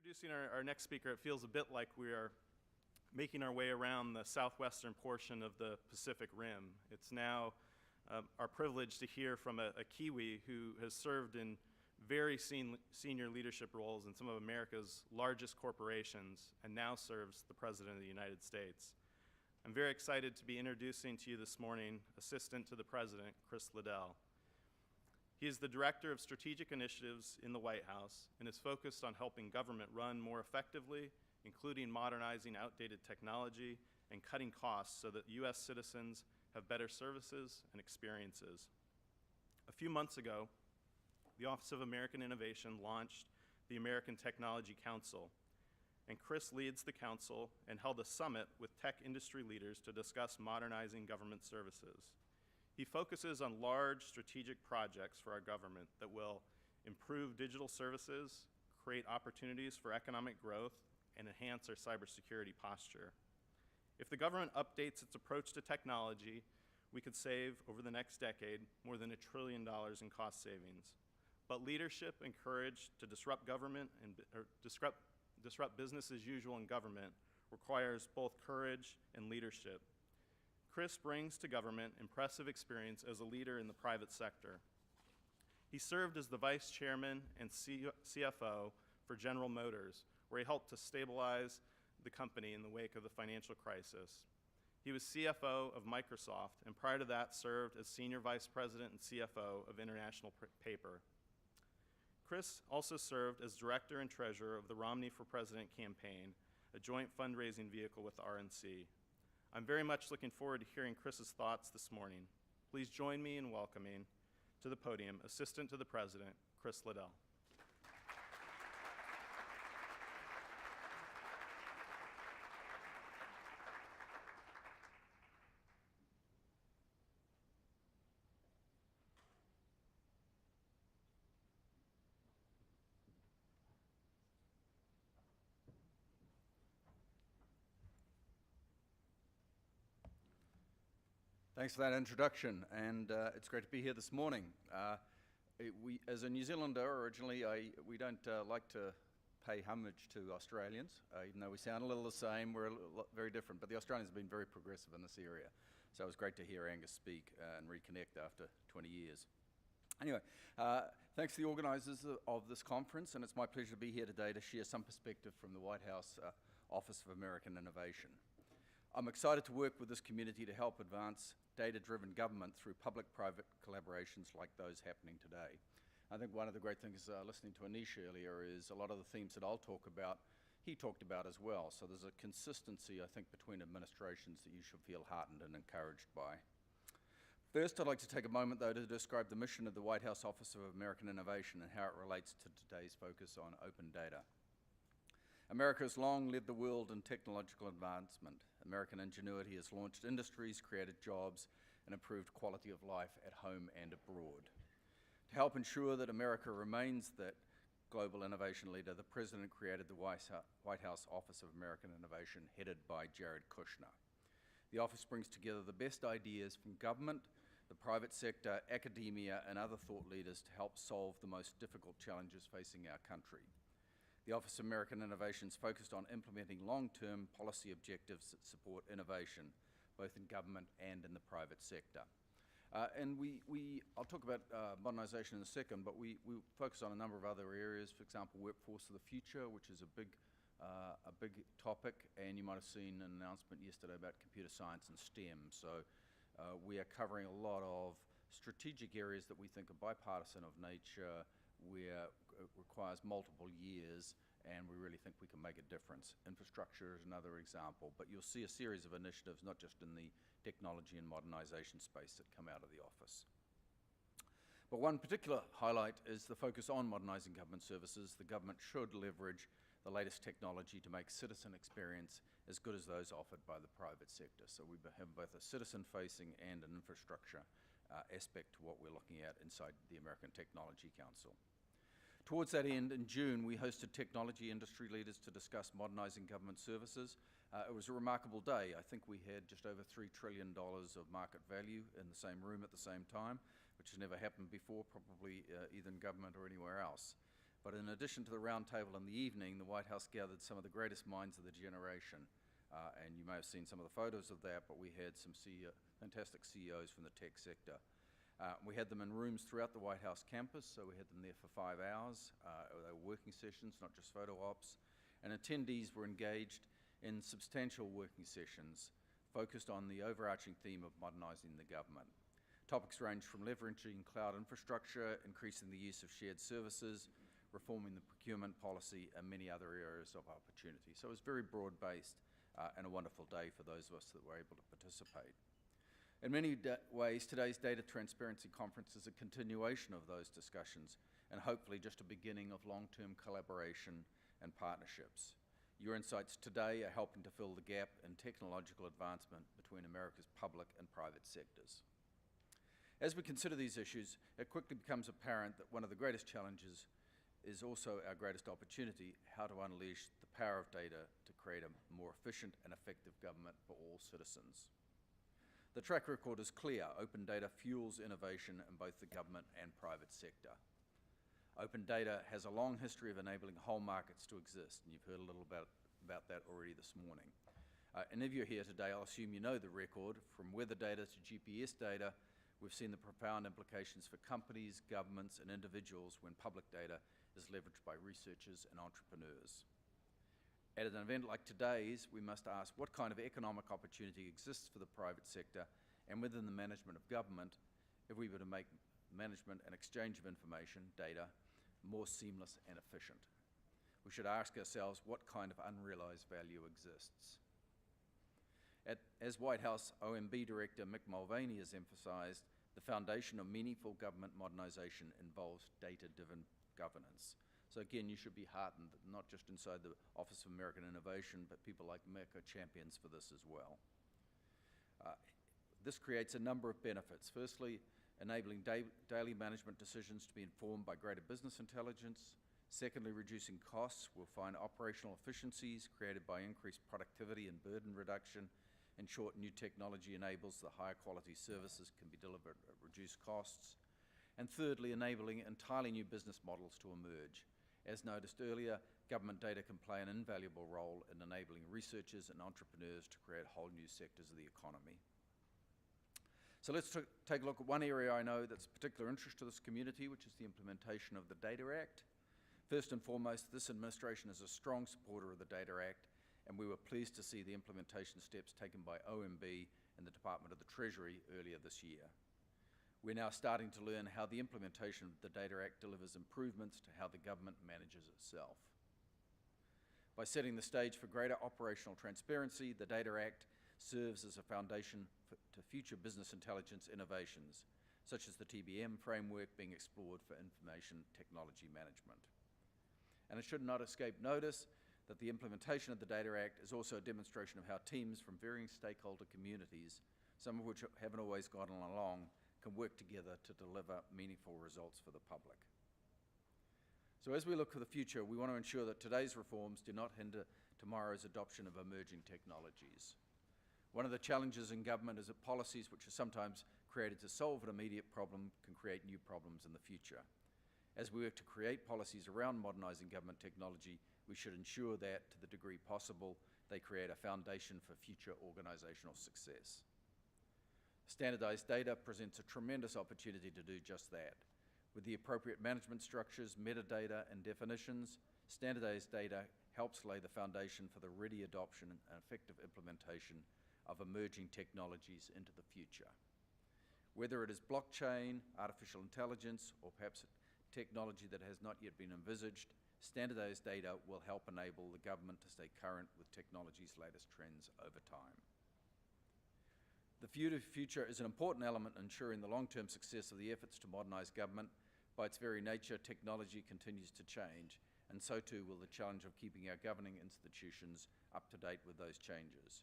Introducing our next speaker, it feels a bit like we are making our way around the southwestern portion of the Pacific Rim. It's now our privilege to hear from a Kiwi who has served in very senior leadership roles in some of America's largest corporations and now serves the President of the United States. I'm very excited to be introducing to you this morning Assistant to the President, Chris Liddell. He is the Director of Strategic Initiatives in the White House and is focused on helping government run more effectively, including modernizing outdated technology and cutting costs so that U.S. citizens have better services and experiences. A few months ago, the Office of American Innovation launched the American Technology Council, and Chris leads the council and held a summit with tech industry leaders to discuss modernizing government services. He focuses on large strategic projects for our government that will improve digital services, create opportunities for economic growth, and enhance our cybersecurity posture. If the government updates its approach to technology, we could save, over the next decade, more than $1 trillion in cost savings. But leadership and courage to disrupt government or disrupt business as usual in government requires both courage and leadership. Chris brings to government impressive experience as a leader in the private sector. He served as the vice chairman and CFO for General Motors, where he helped to stabilize the company in the wake of the financial crisis. He was CFO of Microsoft, and prior to that served as senior vice president and CFO of International Paper. Chris also served as director and treasurer of the Romney for President campaign, a joint fundraising vehicle with the RNC. I'm very much looking forward to hearing Chris's thoughts this morning. Please join me in welcoming to the podium Assistant to the President, Chris Liddell. Thanks for that introduction, and it's great to be here this morning. As a New Zealander originally, we don't like to pay homage to Australians, even though we sound a little the same. We're very different, but the Australians have been very progressive in this area. So it was great to hear Angus speak and reconnect after 20 years. Anyway, thanks to the organisers of this conference, and it's my pleasure to be here today to share some perspective from the White House Office of American Innovation. I'm excited to work with this community to help advance data-driven government through public-private collaborations like those happening today. I think one of the great things listening to Anish earlier is a lot of the themes that I'll talk about, he talked about as well. So there's a consistency, I think, between administrations that you should feel heartened and encouraged by. First, I'd like to take a moment, though, to describe the mission of the White House Office of American Innovation and how it relates to today's focus on open data. America has long led the world in technological advancement. American ingenuity has launched industries, created jobs, and improved quality of life at home and abroad. To help ensure that America remains that global innovation leader, the President created the White House Office of American Innovation, headed by Jared Kushner. The office brings together the best ideas from government, the private sector, academia, and other thought leaders to help solve the most difficult challenges facing our country. The Office of American Innovation is focused on implementing long-term policy objectives that support innovation, both in government and in the private sector. I'll talk about modernisation in a second, but we focus on a number of other areas. For example, workforce of the future, which is a big topic, and you might have seen an announcement yesterday about computer science and STEM. So we are covering a lot of strategic areas that we think are bipartisan of nature, where it requires multiple years, and we really think we can make a difference. Infrastructure is another example, but you'll see a series of initiatives, not just in the technology and modernization space, that come out of the office. But one particular highlight is the focus on modernizing government services. The government should leverage the latest technology to make citizen experience as good as those offered by the private sector. So we have both a citizen-facing and an infrastructure aspect to what we're looking at inside the American Technology Council. Towards that end, in June, we hosted technology industry leaders to discuss modernizing government services. It was a remarkable day. I think we had just over $3 trillion of market value in the same room at the same time, which has never happened before, probably either in government or anywhere else. But in addition to the round table in the evening, the White House gathered some of the greatest minds of the generation. And you may have seen some of the photos of that, but we had some fantastic CEOs from the tech sector. We had them in rooms throughout the White House campus, so we had them there for 5 hours. They were working sessions, not just photo ops. And attendees were engaged in substantial working sessions focused on the overarching theme of modernizing the government. Topics ranged from leveraging cloud infrastructure, increasing the use of shared services, reforming the procurement policy, and many other areas of opportunity. So it was very broad-based and a wonderful day for those of us that were able to participate. In many ways, today's Data Transparency Conference is a continuation of those discussions and hopefully just a beginning of long-term collaboration and partnerships. Your insights today are helping to fill the gap in technological advancement between America's public and private sectors. As we consider these issues, it quickly becomes apparent that one of the greatest challenges is also our greatest opportunity: how to unleash the power of data to create a more efficient and effective government for all citizens. The track record is clear. Open data fuels innovation in both the government and private sector. Open data has a long history of enabling whole markets to exist, and you've heard a little about that already this morning. And if you're here today, I'll assume you know the record. From weather data to GPS data, we've seen the profound implications for companies, governments, and individuals when public data is leveraged by researchers and entrepreneurs. At an event like today's, we must ask what kind of economic opportunity exists for the private sector and within the management of government if we were to make management and exchange of information, data, more seamless and efficient. We should ask ourselves what kind of unrealized value exists. As White House OMB Director Mick Mulvaney has emphasized, the foundation of meaningful government modernization involves data-driven governance. So again, you should be heartened that not just inside the Office of American Innovation, but people like Mick are champions for this as well. This creates a number of benefits. Firstly, enabling daily management decisions to be informed by greater business intelligence. Secondly, reducing costs. We'll find operational efficiencies created by increased productivity and burden reduction. In short, new technology enables the higher quality services can be delivered at reduced costs. And thirdly, enabling entirely new business models to emerge. As noticed earlier, government data can play an invaluable role in enabling researchers and entrepreneurs to create whole new sectors of the economy. So let's take a look at one area I know that's of particular interest to this community, which is the implementation of the Data Act. First and foremost, this administration is a strong supporter of the Data Act, and we were pleased to see the implementation steps taken by OMB and the Department of the Treasury earlier this year. We're now starting to learn how the implementation of the Data Act delivers improvements to how the government manages itself. By setting the stage for greater operational transparency, the Data Act serves as a foundation to future business intelligence innovations, such as the TBM framework being explored for information technology management. And it should not escape notice that the implementation of the Data Act is also a demonstration of how teams from varying stakeholder communities, some of which haven't always gotten along, can work together to deliver meaningful results for the public. So as we look to the future, we want to ensure that today's reforms do not hinder tomorrow's adoption of emerging technologies. One of the challenges in government is that policies which are sometimes created to solve an immediate problem can create new problems in the future. As we work to create policies around modernizing government technology, we should ensure that, to the degree possible, they create a foundation for future organizational success. Standardized data presents a tremendous opportunity to do just that. With the appropriate management structures, metadata, and definitions, standardized data helps lay the foundation for the ready adoption and effective implementation of emerging technologies into the future. Whether it is blockchain, artificial intelligence, or perhaps technology that has not yet been envisaged, standardized data will help enable the government to stay current with technology's latest trends over time. The future is an important element in ensuring the long-term success of the efforts to modernize government. By its very nature, technology continues to change, and so too will the challenge of keeping our governing institutions up to date with those changes.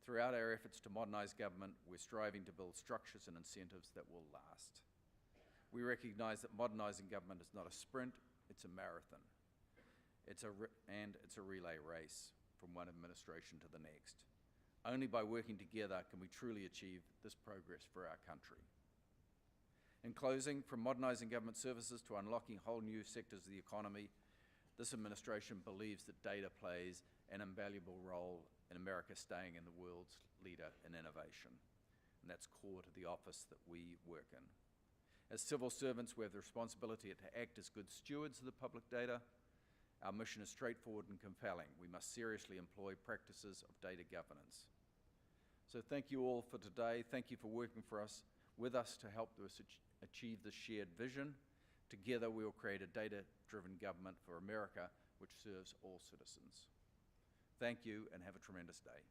Throughout our efforts to modernize government, we're striving to build structures and incentives that will last. We recognize that modernizing government is not a sprint, it's a marathon. It's a relay race from one administration to the next. Only by working together can we truly achieve this progress for our country. In closing, from modernizing government services to unlocking whole new sectors of the economy, this administration believes that data plays an invaluable role in America staying in the world's leader in innovation. And that's core to the office that we work in. As civil servants, we have the responsibility to act as good stewards of the public data. Our mission is straightforward and compelling. We must seriously employ practices of data governance. So thank you all for today. Thank you for working with us to help us achieve this shared vision. Together we will create a data-driven government for America which serves all citizens. Thank you and have a tremendous day.